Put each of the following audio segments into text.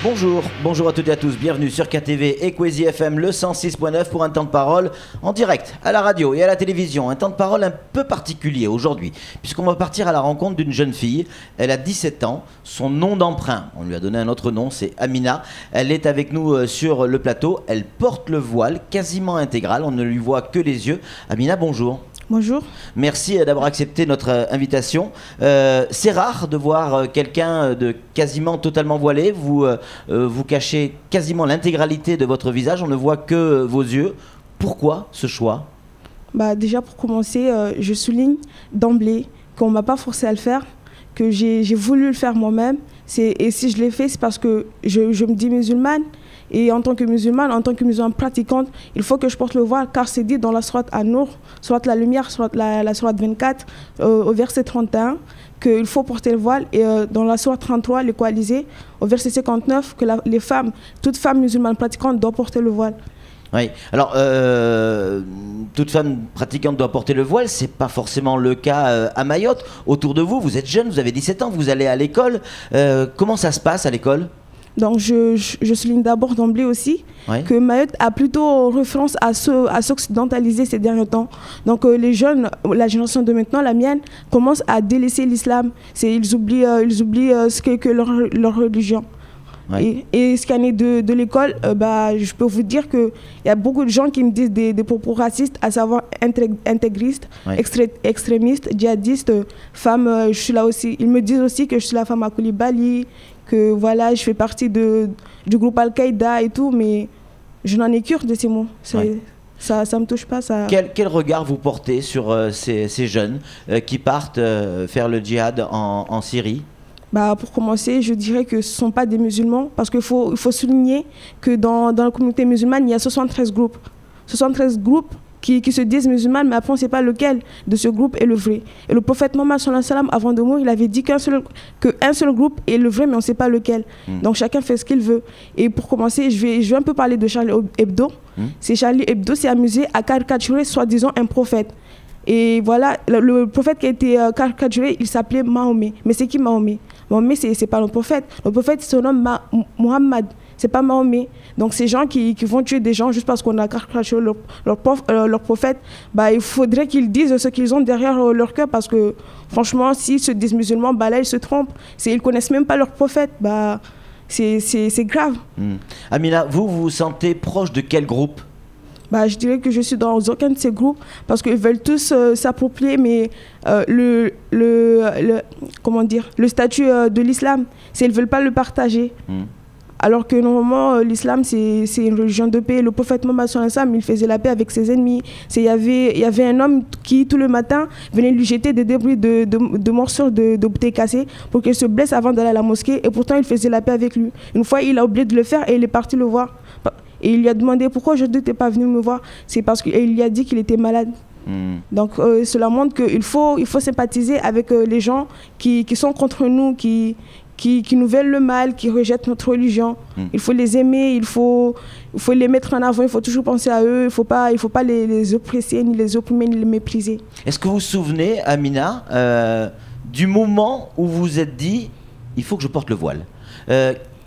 Bonjour, bonjour à toutes et à tous, bienvenue sur KTV et Kwezi FM le 106.9 pour un temps de parole en direct à la radio et à la télévision. Un temps de parole un peu particulier aujourd'hui, puisqu'on va partir à la rencontre d'une jeune fille. Elle a 17 ans, son nom d'emprunt, on lui a donné un autre nom, c'est Amina. Elle est avec nous sur le plateau, elle porte le voile quasiment intégral, on ne lui voit que les yeux. Amina, bonjour. Bonjour. Merci d'avoir accepté notre invitation. C'est rare de voir quelqu'un de quasiment totalement voilé. Vous cachez quasiment l'intégralité de votre visage. On ne voit que vos yeux. Pourquoi ce choix ? Déjà, pour commencer, je souligne d'emblée qu'on ne m'a pas forcé à le faire, que j'ai voulu le faire moi-même. Et si je l'ai fait, c'est parce que je me dis musulmane. Et en tant que musulmane, en tant que musulmane pratiquante, il faut que je porte le voile, car c'est dit dans la sourate An-Nur, sourate la lumière, la sourate 24, au verset 31, qu'il faut porter le voile. Et dans la sourate 33, les coalisés, au verset 59, que les femmes, toute femme musulmane pratiquante doit porter le voile. Oui, alors toute femme pratiquante doit porter le voile, c'est pas forcément le cas à Mayotte. Autour de vous, vous êtes jeune, vous avez 17 ans, vous allez à l'école. Comment ça se passe à l'école ? Donc je souligne d'abord d'emblée aussi que Mayotte a plutôt référence à s'occidentaliser ces derniers temps. Donc les jeunes, la génération de maintenant, la mienne, commence à délaisser l'islam. Ils oublient ce qu'est que leur religion. Ouais. Et ce qu'il y en est de l'école, je peux vous dire qu'il y a beaucoup de gens qui me disent des propos racistes, à savoir intégristes, extrémistes, djihadistes, femmes. Je suis là aussi. Ils me disent aussi que je suis la femme à Koulibaly, que voilà, je fais partie du groupe Al-Qaïda et tout, mais je n'en ai cure de ces mots. Ça me touche pas. Ça... Quel regard vous portez sur ces jeunes qui partent faire le djihad en Syrie ? Pour commencer, je dirais que ce ne sont pas des musulmans, parce qu'il faut souligner que dans la communauté musulmane, il y a 73 groupes. 73 groupes qui se disent musulmans, mais après on ne sait pas lequel de ce groupe est le vrai. Et le prophète Mohammed sallallahu alayhi wa sallam, avant de mourir, il avait dit qu'un seul groupe est le vrai, mais on ne sait pas lequel. Donc chacun fait ce qu'il veut. Et pour commencer, je vais un peu parler de Charlie Hebdo. Charlie Hebdo s'est amusé à caricaturer soi-disant un prophète. Et voilà, le prophète qui a été caricaturé, il s'appelait Mahomet. Mais c'est qui Mahomet ? Mahomet, c'est pas le prophète. Le prophète, c'est son nom Muhammad. C'est pas Mahomet. Donc ces gens qui vont tuer des gens juste parce qu'on a caricaturé leur prophète, il faudrait qu'ils disent ce qu'ils ont derrière leur cœur, parce que franchement, s'ils se disent musulmans, là ils se trompent. Ils connaissent même pas leur prophète. C'est grave. Amina, vous vous sentez proche de quel groupe ? Je dirais que je suis dans aucun de ces groupes, parce qu'ils veulent tous s'approprier le statut de l'islam. Ils ne veulent pas le partager. Alors que normalement, l'islam, c'est une religion de paix. Le prophète Mohammed sallallahu alayhi wa sallam, il faisait la paix avec ses ennemis. Il y avait un homme qui, tout le matin, venait lui jeter des débris de morceaux de bouteilles cassées pour qu'il se blesse avant d'aller à la mosquée. Et pourtant, il faisait la paix avec lui. Une fois, il a oublié de le faire et il est parti le voir. Et il lui a demandé pourquoi aujourd'hui tu n'es pas venu me voir. C'est parce qu'il lui a dit qu'il était malade. Donc cela montre qu'il faut sympathiser avec les gens qui sont contre nous, qui nous veulent le mal, qui rejettent notre religion. Il faut les aimer, il faut les mettre en avant, il faut toujours penser à eux, il faut pas les oppresser, ni les opprimer, ni les mépriser. Est-ce que vous vous souvenez, Amina, du moment où vous vous êtes dit « il faut que je porte le voile »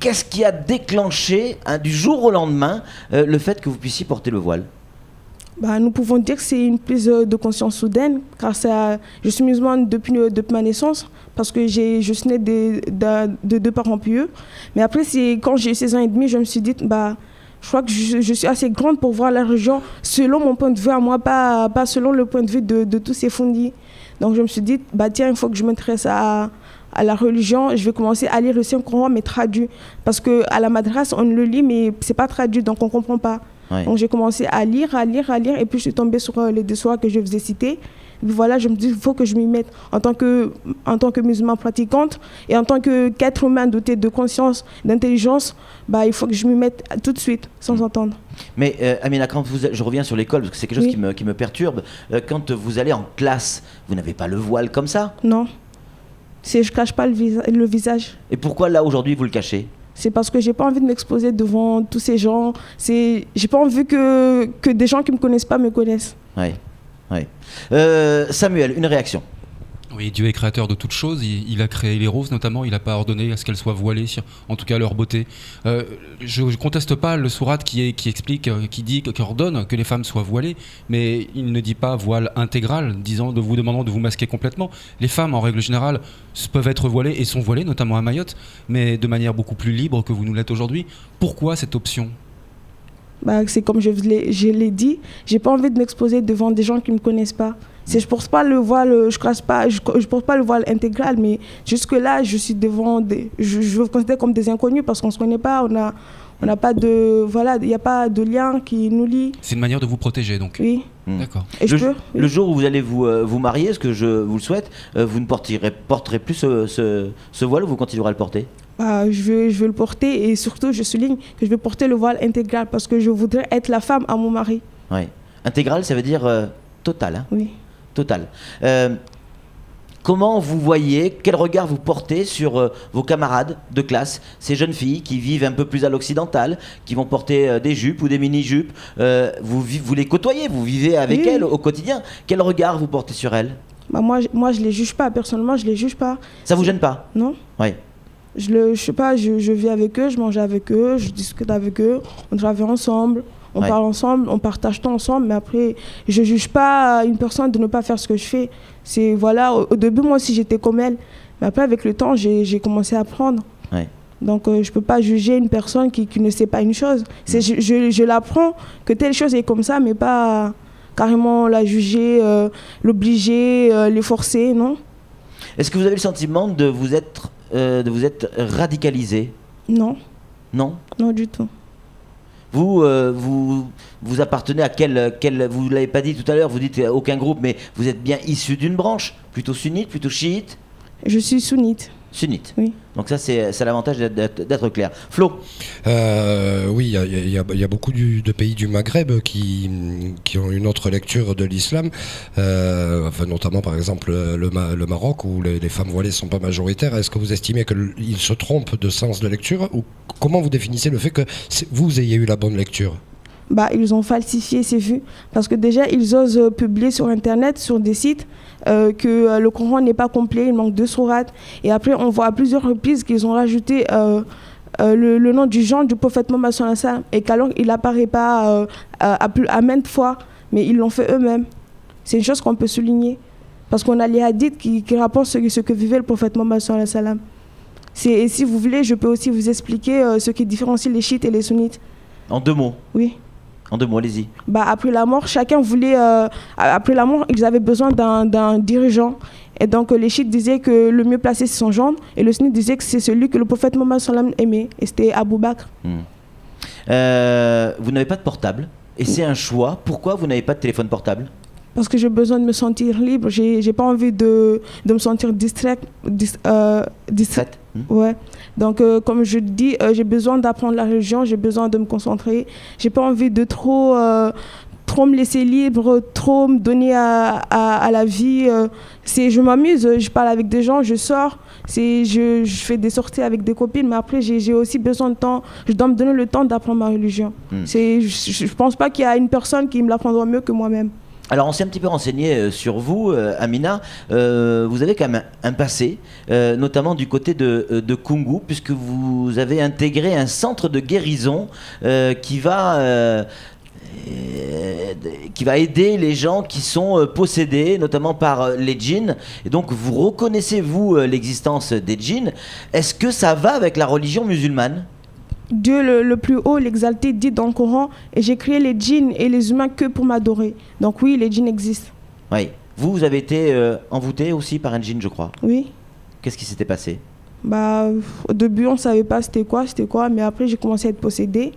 Qu'est-ce qui a déclenché, du jour au lendemain, le fait que vous puissiez porter le voile ? Nous pouvons dire que c'est une prise de conscience soudaine, car je suis musulmane depuis ma naissance, parce que je suis née de deux parents pieux. Mais après, quand j'ai eu 16 ans et demi, je me suis dit, je crois que je suis assez grande pour voir la religion selon mon point de vue à moi, pas selon le point de vue de tous ces fondis. Donc je me suis dit, tiens, il faut que je m'intéresse à la religion. Je vais commencer à lire le Saint-Coran, mais traduit. Parce qu'à la madrase, on le lit, mais ce n'est pas traduit, donc on ne comprend pas. Ouais. Donc j'ai commencé à lire, et puis je suis tombée sur les deux soirs que je vous ai cités. Et puis voilà, je me dis, il faut que je m'y mette en tant que musulmane pratiquante et en tant qu'être humain doté de conscience, d'intelligence. Il faut que je m'y mette tout de suite, sans entendre. Mais Amina, je reviens sur l'école, parce que c'est quelque chose qui me perturbe. Quand vous allez en classe, vous n'avez pas le voile comme ça ? Non. Je ne cache pas le visage. Et pourquoi là, aujourd'hui, vous le cachez ? C'est parce que je n'ai pas envie de m'exposer devant tous ces gens. Je n'ai pas envie que des gens qui ne me connaissent pas me connaissent. Oui. Samuel, une réaction ? Oui, Dieu est créateur de toutes choses, il a créé les roses notamment, il n'a pas ordonné à ce qu'elles soient voilées, en tout cas leur beauté. Je ne conteste pas le sourate qui explique, qui ordonne que les femmes soient voilées, mais il ne dit pas voile intégral, vous demandant de vous masquer complètement. Les femmes, en règle générale, peuvent être voilées et sont voilées, notamment à Mayotte, mais de manière beaucoup plus libre que vous nous l'êtes aujourd'hui. Pourquoi cette option ? C'est comme je l'ai dit, j'ai pas envie de m'exposer devant des gens qui me connaissent pas. Je porte pas le voile, je porte pas le voile intégral, mais jusque là, je suis devant je me considère comme des inconnus parce qu'on se connaît pas, on n'a pas de, voilà, il n'y a pas de lien qui nous lie. C'est une manière de vous protéger, donc. Oui. D'accord. Et le jour où vous allez vous marier, ce que je vous le souhaite, vous ne porterez plus ce voile ou vous continuerez à le porter ? Je veux le porter et surtout je souligne que je vais porter le voile intégral parce que je voudrais être la femme à mon mari. Oui. Intégral, ça veut dire total. Hein ? Oui. Total. Comment vous voyez, quel regard vous portez sur vos camarades de classe, ces jeunes filles qui vivent un peu plus à l'occidental, qui vont porter des jupes ou des mini-jupes, vous les côtoyez, vous vivez avec elles au quotidien. Quel regard vous portez sur elles ? Moi, je les juge pas, personnellement, je les juge pas. Ça vous gêne pas ? Non. Oui. Je sais pas, je vis avec eux, je mange avec eux, je discute avec eux, on travaille ensemble. On parle ensemble, on partage tout ensemble, mais après, je ne juge pas une personne de ne pas faire ce que je fais. C'est, voilà, au début, moi aussi, j'étais comme elle. Mais après, avec le temps, j'ai commencé à apprendre. Ouais. Donc, je ne peux pas juger une personne qui ne sait pas une chose. Je l'apprends que telle chose est comme ça, mais pas carrément la juger, l'obliger, les forcer, non. Est-ce que vous avez le sentiment de vous être radicalisé ? Non. Non ? Non, du tout. Vous appartenez à quel vous ne l'avez pas dit tout à l'heure, vous dites aucun groupe, mais vous êtes bien issu d'une branche, plutôt sunnite, plutôt chiite ? Je suis sunnite. Sunnite. Oui. Donc ça, c'est l'avantage d'être clair. Flo ? Oui, il y a beaucoup de pays du Maghreb qui ont une autre lecture de l'islam, notamment par exemple le Maroc où les femmes voilées ne sont pas majoritaires. Est-ce que vous estimez qu'ils se trompent de sens de lecture ou comment vous définissez le fait que vous ayez eu la bonne lecture ? Ils ont falsifié ces vues parce que déjà ils osent publier sur internet, sur des sites que le Coran n'est pas complet, il manque 2 sourates et après on voit à plusieurs reprises qu'ils ont rajouté le nom du genre du prophète Mohammed sallallahu alayhi wa sallam et qu'alors il n'apparaît pas à maintes fois, mais ils l'ont fait eux-mêmes. C'est une chose qu'on peut souligner parce qu'on a les hadiths qui rapportent ce que vivait le prophète Mohammed sallallahu alayhi wa sallam. Et si vous voulez, je peux aussi vous expliquer ce qui différencie les chiites et les sunnites. En 2 mots. Oui. En 2 mots, allez-y. Après la mort, chacun voulait... après la mort, ils avaient besoin d'un dirigeant. Et donc, les chiites disaient que le mieux placé, c'est son gendre. Et le sunnite disait que c'est celui que le prophète Mohammed sallam aimait. Et c'était Abou Bakr. Vous n'avez pas de portable. Et c'est un choix. Pourquoi vous n'avez pas de téléphone portable ? Parce que j'ai besoin de me sentir libre. J'ai pas envie de me sentir distraite. Ouais. Donc, comme je dis, j'ai besoin d'apprendre la religion, j'ai besoin de me concentrer. J'ai pas envie de trop me laisser libre, trop me donner à la vie. Je m'amuse, je parle avec des gens, je sors, je fais des sorties avec des copines, mais après, j'ai aussi besoin de temps. Je dois me donner le temps d'apprendre ma religion. Je pense pas qu'il y a une personne qui me l'apprendra mieux que moi-même. Alors on s'est un petit peu renseigné sur vous, Amina. Vous avez quand même un passé, notamment du côté de Koungou, puisque vous avez intégré un centre de guérison qui va aider les gens qui sont possédés, notamment par les djinns. Et donc vous reconnaissez, vous, l'existence des djinns. Est-ce que ça va avec la religion musulmane ? Dieu le plus haut, l'exalté, dit dans le Coran, et j'ai créé les djinns et les humains que pour m'adorer. Donc oui, les djinns existent. Oui. Vous avez été envoûté aussi par un djinn, je crois. Oui. Qu'est-ce qui s'était passé ? Au début, on ne savait pas c'était quoi, mais après, j'ai commencé à être possédée.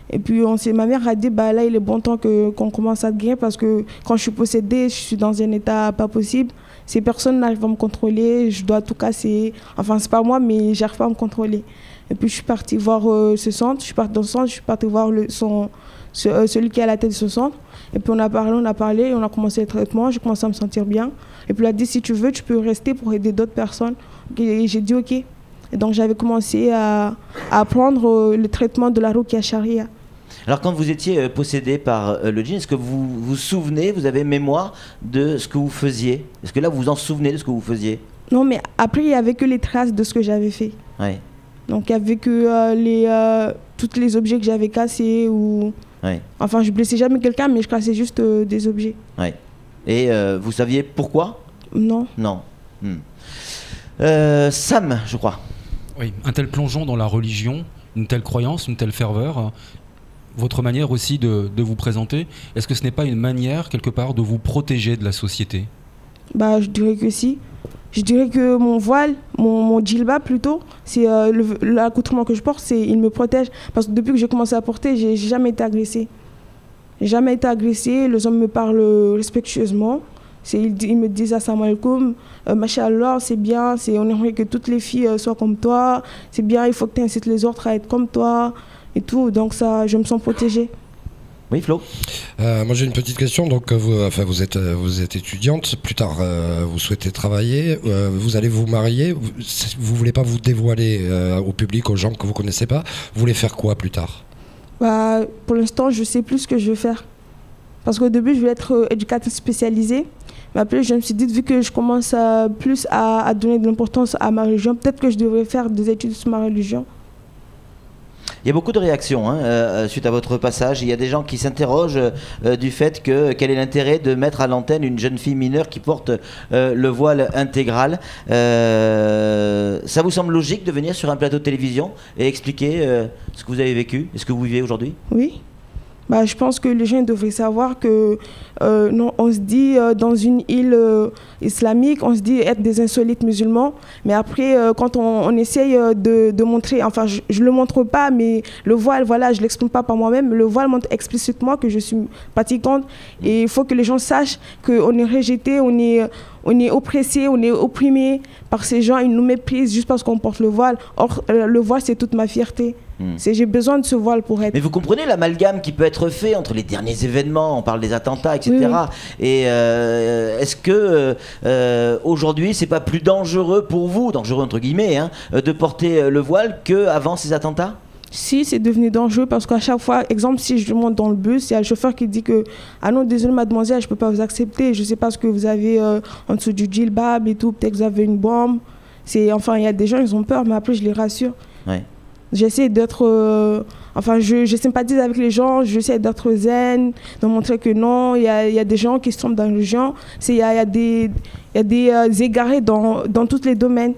Et puis, ma mère a dit, là, il est bon temps qu'on commence à te guérir parce que quand je suis possédée, je suis dans un état pas possible. Ces personnes n'arrivent à me contrôler, je dois tout casser. Enfin, c'est pas moi, mais j'arrive pas à me contrôler. Et puis, je suis partie voir ce centre. Je suis partie dans ce centre, je suis partie voir celui qui est à la tête de ce centre. Et puis, on a parlé, et on a commencé le traitement. J'ai commencé à me sentir bien. Et puis, il a dit, si tu veux, tu peux rester pour aider d'autres personnes. Et j'ai dit, OK. Et donc, j'avais commencé à apprendre le traitement de la ruqya sharia. Alors quand vous étiez possédé par le djinn, est-ce que vous vous souvenez, vous avez mémoire de ce que vous faisiez? Est-ce que là vous vous en souvenez de ce que vous faisiez? Non, mais après, il n'y avait que les traces de ce que j'avais fait. Ouais. Donc, il n'y avait que tous les objets que j'avais cassés ou... Ouais. Enfin, je blessais jamais quelqu'un, mais je cassais juste des objets. Ouais. Et vous saviez pourquoi? Non. Non. Sam, je crois. Oui, un tel plongeon dans la religion, une telle croyance, une telle ferveur, votre manière aussi de vous présenter, est-ce que ce n'est pas une manière, quelque part, de vous protéger de la société? Bah, je dirais que si. Je dirais que mon voile, mon djilbab plutôt, c'est l'accoutrement que je porte, il me protège. Parce que depuis que j'ai commencé à porter, j'ai jamais été agressée. J'ai jamais été agressée, les hommes me parlent respectueusement. Ils me disent assalamu alaikum, machallah, c'est bien, on aimerait que toutes les filles soient comme toi, c'est bien, il faut que tu incites les autres à être comme toi et tout. Donc ça, je me sens protégée. Oui, Flo. Moi j'ai une petite question. Donc vous êtes étudiante. Plus tard, vous souhaitez travailler. Vous allez vous marier. Vous voulez pas vous dévoiler au public, aux gens que vous connaissez pas. Vous voulez faire quoi plus tard? Bah, pour l'instant, je sais plus ce que je veux faire. Parce qu'au début, je voulais être éducatrice spécialisée. Mais après, je me suis dit, vu que je commence plus à donner de l'importance à ma religion, peut-être que je devrais faire des études sur ma religion. Il y a beaucoup de réactions suite à votre passage. Il y a des gens qui s'interrogent du fait que quel est l'intérêt de mettre à l'antenne une jeune fille mineure qui porte le voile intégral. Ça vous semble logique de venir sur un plateau de télévision et expliquer ce que vous avez vécu et ce que vous vivez aujourd'hui? Oui. Bah, je pense que les gens devraient savoir que non, on se dit dans une île islamique, on se dit être des insolites musulmans, mais après quand on essaye de montrer, enfin je ne le montre pas, mais le voile, voilà, je ne l'exprime pas par moi-même, le voile montre explicitement que je suis pratiquante et il faut que les gens sachent qu'on est rejeté, on est oppressé, on est opprimé par ces gens, ils nous méprisent juste parce qu'on porte le voile. Or, le voile, c'est toute ma fierté. J'ai besoin de ce voile pour être... Mais vous comprenez l'amalgame qui peut être fait entre les derniers événements, on parle des attentats, etc. Oui. Et est-ce que aujourd'hui, c'est pas plus dangereux pour vous, dangereux entre guillemets, de porter le voile qu'avant ces attentats? Si, c'est devenu dangereux parce qu'à chaque fois, exemple, si je monte dans le bus, il y a le chauffeur qui dit que « Ah non, désolé mademoiselle, je ne peux pas vous accepter, je ne sais pas ce que vous avez en dessous du djilbab et tout, peut-être que vous avez une bombe. » Enfin, il y a des gens, ils ont peur, mais après, je les rassure. Ouais. J'essaie d'être... enfin, je sympathise avec les gens, j'essaie d'être zen, de montrer que non, il y a des gens qui se trompent dans le genre. Il y a des égarés dans tous les domaines.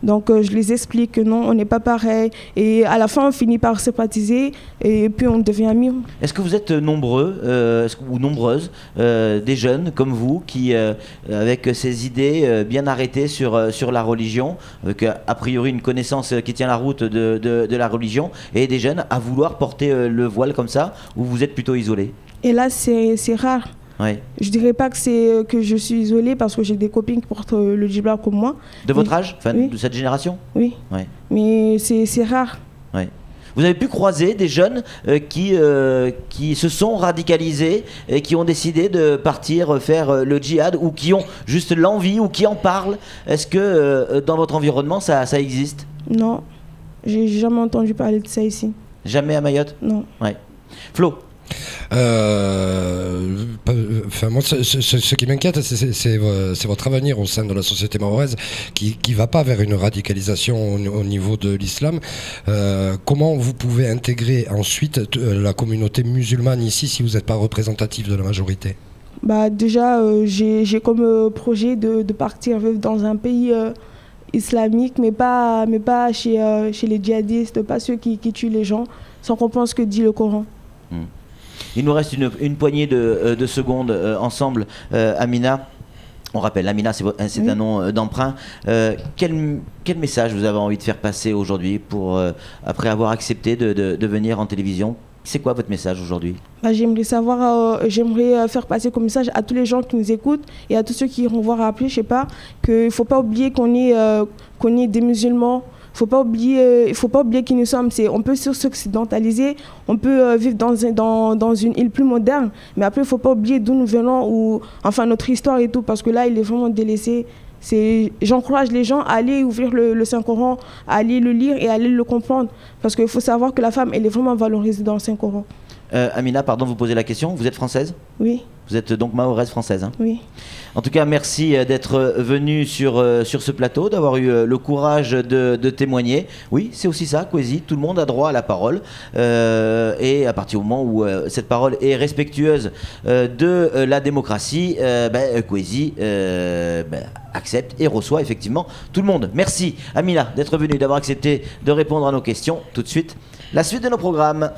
Donc, je les explique que non, on n'est pas pareil. Et à la fin, on finit par sympathiser et puis on devient amis. Est-ce que vous êtes nombreux ou nombreuses, des jeunes comme vous, qui, avec ces idées bien arrêtées sur la religion, avec a priori une connaissance qui tient la route de la religion, et des jeunes à vouloir porter le voile comme ça, ou vous êtes plutôt isolés? Et là, c'est rare. Ouais. Je dirais pas que je suis isolée parce que j'ai des copines qui portent le djilbab comme moi. De votre âge, oui. De cette génération? Oui. Ouais. Mais c'est rare. Ouais. Vous avez pu croiser des jeunes qui se sont radicalisés et qui ont décidé de partir faire le djihad, ou qui ont juste l'envie, ou qui en parlent? Est-ce que dans votre environnement ça existe? Non, j'ai jamais entendu parler de ça ici. Jamais à Mayotte? Non. Ouais. Flo? Moi, ce qui m'inquiète, c'est votre avenir au sein de la société mahoraise qui va pas vers une radicalisation au niveau de l'islam. Comment vous pouvez intégrer ensuite la communauté musulmane ici si vous n'êtes pas représentatif de la majorité? Bah, déjà, j'ai comme projet de partir vivre dans un pays islamique, mais pas chez les djihadistes, pas ceux qui tuent les gens sans comprendre ce que dit le Coran. Il nous reste une poignée de secondes ensemble. Amina, on rappelle, Amina, c'est un nom d'emprunt. Quel message vous avez envie de faire passer aujourd'hui après avoir accepté de venir en télévision? C'est quoi votre message aujourd'hui? J'aimerais faire passer comme message à tous les gens qui nous écoutent et à tous ceux qui iront voir après, je sais pas, qu'il ne faut pas oublier qu'on est des musulmans. Il ne faut pas oublier qui nous sommes. On peut s'occidentaliser, on peut vivre dans une île plus moderne, mais après, il ne faut pas oublier d'où nous venons, enfin notre histoire et tout, parce que là, il est vraiment délaissé. J'encourage les gens à aller ouvrir le Saint-Coran, à aller le lire et à aller le comprendre, parce qu'il faut savoir que la femme, elle est vraiment valorisée dans le Saint-Coran. Amina, pardon de vous poser la question, vous êtes française? Oui, Vous êtes donc mahoraise française, hein? oui. En tout cas, merci d'être venu sur ce plateau, d'avoir eu le courage de témoigner. Oui, c'est aussi ça, Kwesi, tout le monde a droit à la parole. Et à partir du moment où cette parole est respectueuse de la démocratie, Kwesi accepte et reçoit effectivement tout le monde. Merci Amina d'être venue, d'avoir accepté de répondre à nos questions. Tout de suite, la suite de nos programmes.